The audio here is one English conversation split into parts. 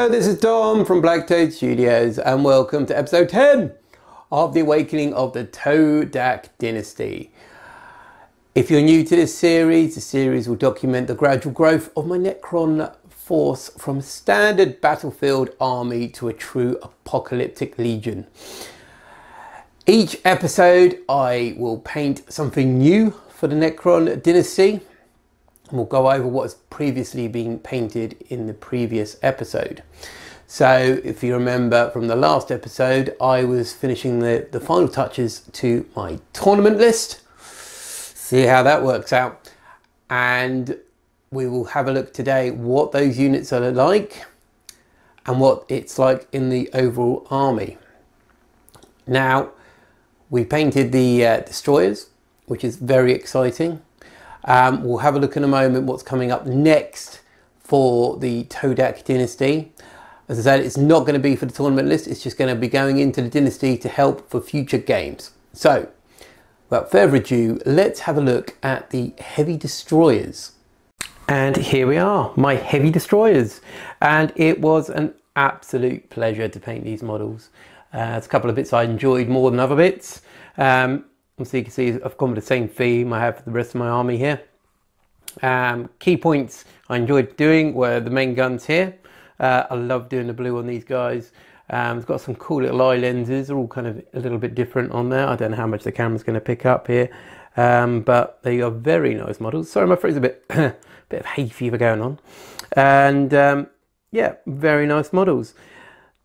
Hello, this is Dom from Black Toad Studios and welcome to episode 10 of the Awakening of the Toadak Dynasty. If you're new to this series, the series will document the gradual growth of my Necron force from a standard battlefield army to a true apocalyptic legion. Each episode I will paint something new for the Necron Dynasty. We'll go over what's previously been painted in the previous episode. So if you remember from the last episode, I was finishing the final touches to my tournament list. See how that works out. And we will have a look today what those units are like and what it's like in the overall army. Now, we painted the destroyers, which is very exciting. We'll have a look in a moment what's coming up next for the Toadak Dynasty. As I said, it's not going to be for the tournament list, it's just going to be going into the Dynasty to help for future games. So, without further ado, let's have a look at the heavy destroyers. And here we are, my heavy destroyers. And it was an absolute pleasure to paint these models. There's a couple of bits I enjoyed more than other bits. So you can see I've gone with the same theme I have for the rest of my army here. Key points I enjoyed doing were the main guns here. I love doing the blue on these guys. It's got some cool little eye lenses. They're all kind of a little bit different on there. I don't know how much the camera's going to pick up here. But they are very nice models. Sorry, my throat's a bit, bit of hay fever going on. And yeah, very nice models.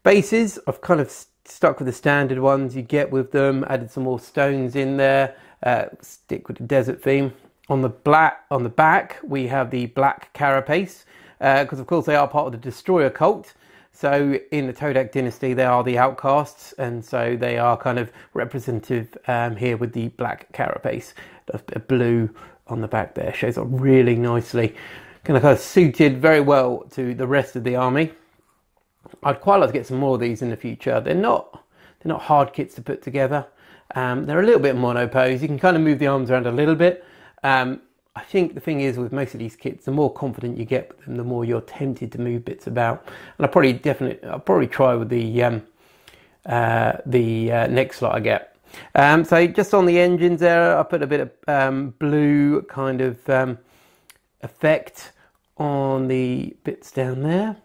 Bases, I've kind of stuck with the standard ones you get with them, added some more stones in there, stick with the desert theme. On the back we have the black carapace, because of course they are part of the destroyer cult. So in the Toadak Dynasty they are the outcasts, and so they are kind of representative here with the black carapace. A blue on the back there shows up really nicely, kind of suited very well to the rest of the army. I'd quite like to get some more of these in the future. They're not hard kits to put together. They're a little bit monopose. You can kind of move the arms around a little bit. I think the thing is with most of these kits, the more confident you get with them, the more you're tempted to move bits about. And I'll probably try with the next slot I get. So just on the engines there, I put a bit of blue kind of effect on the bits down there.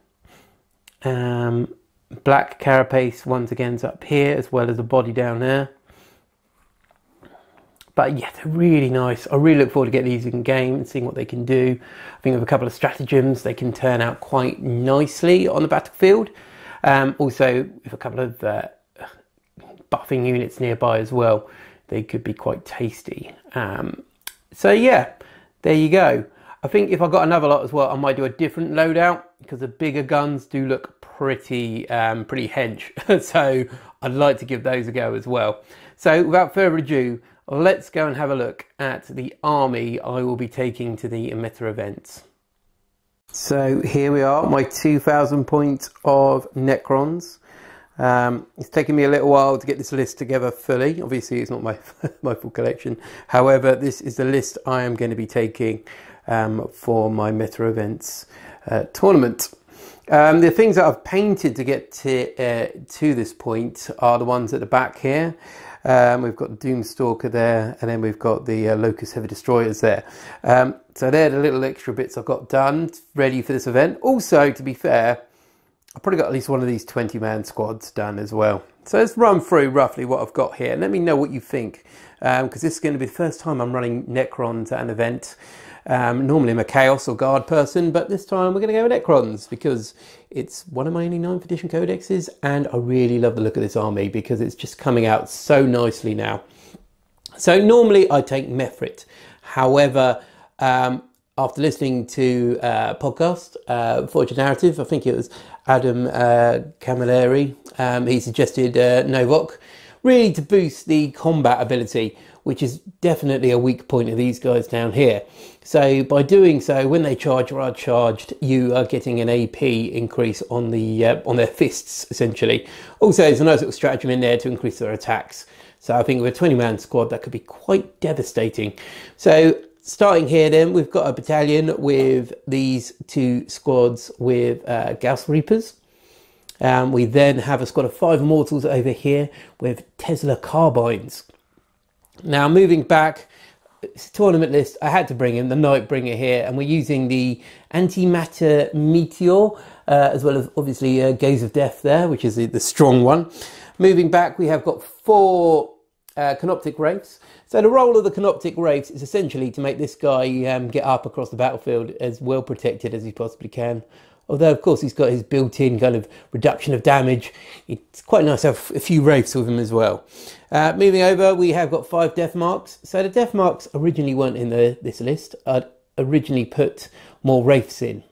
Black carapace once again is up here, as well as the body down there. But yeah, they're really nice. I really look forward to getting these in game and seeing what they can do. I think with a couple of stratagems they can turn out quite nicely on the battlefield. Also with a couple of buffing units nearby as well, they could be quite tasty. So yeah, there you go. I think if I got another lot as well, I might do a different loadout, because the bigger guns do look pretty hench. So I'd like to give those a go as well. So without further ado, let's go and have a look at the army I will be taking to the meta events. So here we are, my 2,000 points of Necrons. It's taken me a little while to get this list together fully. Obviously it's not my full collection. However, this is the list I am going to be taking for my meta events tournament. The things that I've painted to get to this point are the ones at the back here. We've got the Doomstalker there, and then we've got the Locust Heavy Destroyers there. So they're the little extra bits I've got done, ready for this event. Also, to be fair, I've probably got at least one of these 20-man squads done as well. So let's run through roughly what I've got here, and let me know what you think, because this is going to be the first time I'm running Necrons at an event. Normally I'm a Chaos or Guard person, but this time we're going to go with Necrons because it's one of my only 9th edition codexes, and I really love the look of this army because it's just coming out so nicely now. So normally I take Mefrit. However, after listening to a podcast, Forge a Narrative, I think it was Adam Camilleri, he suggested Novok, really to boost the combat ability, which is definitely a weak point of these guys down here. So by doing so, when they charge or are charged, you are getting an AP increase on their fists, essentially. Also, there's a nice little stratagem in there to increase their attacks. So I think with a 20-man squad, that could be quite devastating. So starting here then, we've got a battalion with these two squads with Gauss Reapers. We then have a squad of 5 Immortals over here with Tesla carbines. Now moving back, it's a tournament list. I had to bring in the Nightbringer here, and we're using the Antimatter Meteor, as well as obviously Gaze of Death there, which is the strong one. Moving back, we have got 4 Canoptic Wraiths. So the role of the Canoptic Wraiths is essentially to make this guy get up across the battlefield as well protected as he possibly can. Although, of course, he's got his built-in kind of reduction of damage. It's quite nice to have a few Wraiths with him as well. Moving over, we have got 5 Death Marks. So the Death Marks originally weren't in this list. I'd originally put more Wraiths in.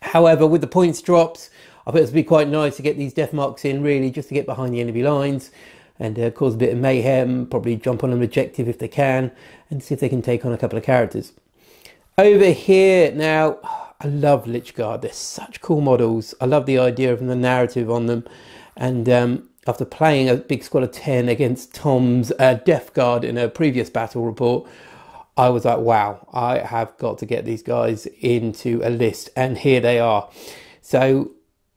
However, with the points drops, I thought it would be quite nice to get these Death Marks in, really, just to get behind the enemy lines and cause a bit of mayhem, probably jump on an objective if they can, and see if they can take on a couple of characters. Over here, now, I love Lichguard. They're such cool models. I love the idea of the narrative on them. And after playing a big squad of 10 against Tom's Death Guard in a previous battle report, I was like, wow, I have got to get these guys into a list. And here they are. So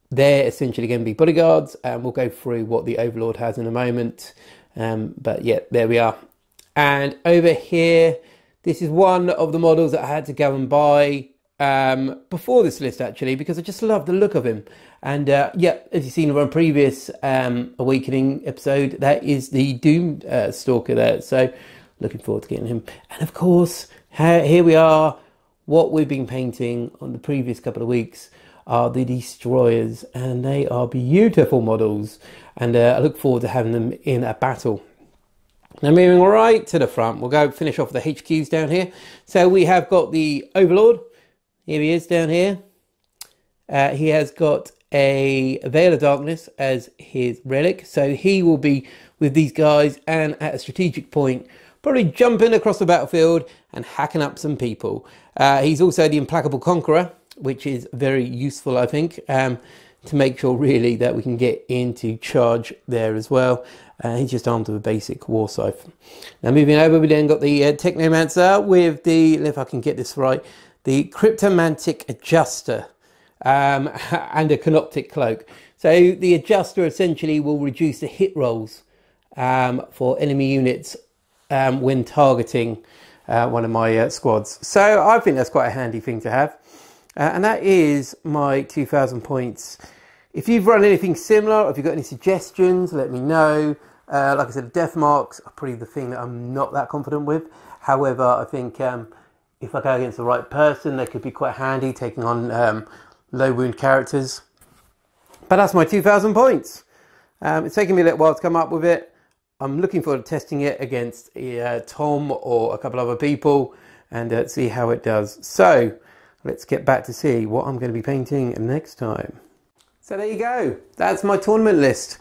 they're essentially going to be bodyguards, and we'll go through what the Overlord has in a moment. But yeah, there we are. And over here, this is one of the models that I had to go and buy before this list, actually, because I just love the look of him. And yeah, as you've seen on a previous Awakening episode, that is the Doom Stalker there. So looking forward to getting him. And of course, here we are. What we've been painting on the previous couple of weeks are the Destroyers, and they are beautiful models, and I look forward to having them in a battle. Now moving right to the front, we'll go finish off the HQs down here. So we have got the Overlord. Here he is down here. He has got a Veil of Darkness as his relic, so he will be with these guys and at a strategic point probably jumping across the battlefield and hacking up some people. He's also the Implacable Conqueror, which is very useful, I think, to make sure really that we can get into charge there as well. He's just armed with a basic war scythe. Now moving over, we then got the Technomancer with the, if I can get this right, the Cryptomantic Adjuster and a Canoptic Cloak. So the Adjuster essentially will reduce the hit rolls for enemy units when targeting one of my squads. So I think that's quite a handy thing to have. And that is my 2,000 points. If you've run anything similar, or if you've got any suggestions, let me know. Like I said, Death Marks are probably the thing that I'm not that confident with. However, I think if I go against the right person, they could be quite handy taking on low wound characters. But that's my 2,000 points. It's taken me a little while to come up with it. I'm looking forward to testing it against Tom or a couple other people and see how it does. So let's get back to see what I'm going to be painting next time. So there you go. That's my tournament list.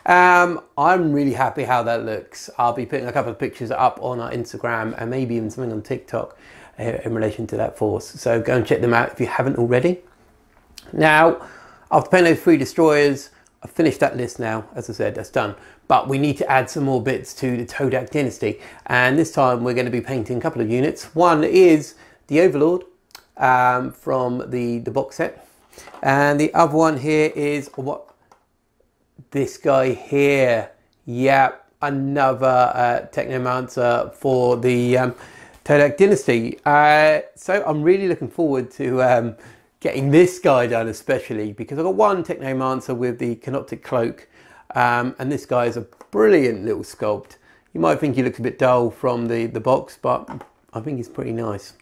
I'm really happy how that looks. I'll be putting a couple of pictures up on our Instagram and maybe even something on TikTok in relation to that force. So go and check them out if you haven't already. Now, after painting those 3 Destroyers, I've finished that list now. As I said, that's done. But we need to add some more bits to the Toadak Dynasty. And this time we're going to be painting a couple of units. One is the Overlord from the box set. And the other one here is this guy here. Yeah, another Technomancer for the Toadak Dynasty. So I'm really looking forward to getting this guy done, especially because I've got one Technomancer with the Canoptic Cloak, and this guy is a brilliant little sculpt. You might think he looks a bit dull from the box, but I think he's pretty nice.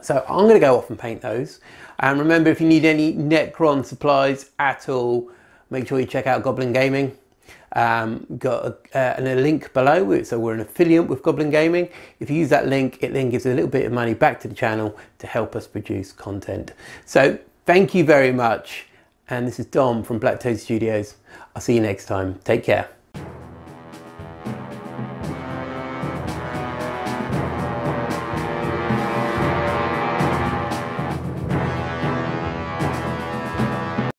So I'm going to go off and paint those. And remember, if you need any Necron supplies at all, make sure you check out Goblin Gaming. Got a link below, so we're an affiliate with Goblin Gaming. If you use that link, it then gives a little bit of money back to the channel to help us produce content. So thank you very much. And this is Dom from Black Toad Studios. I'll see you next time. Take care.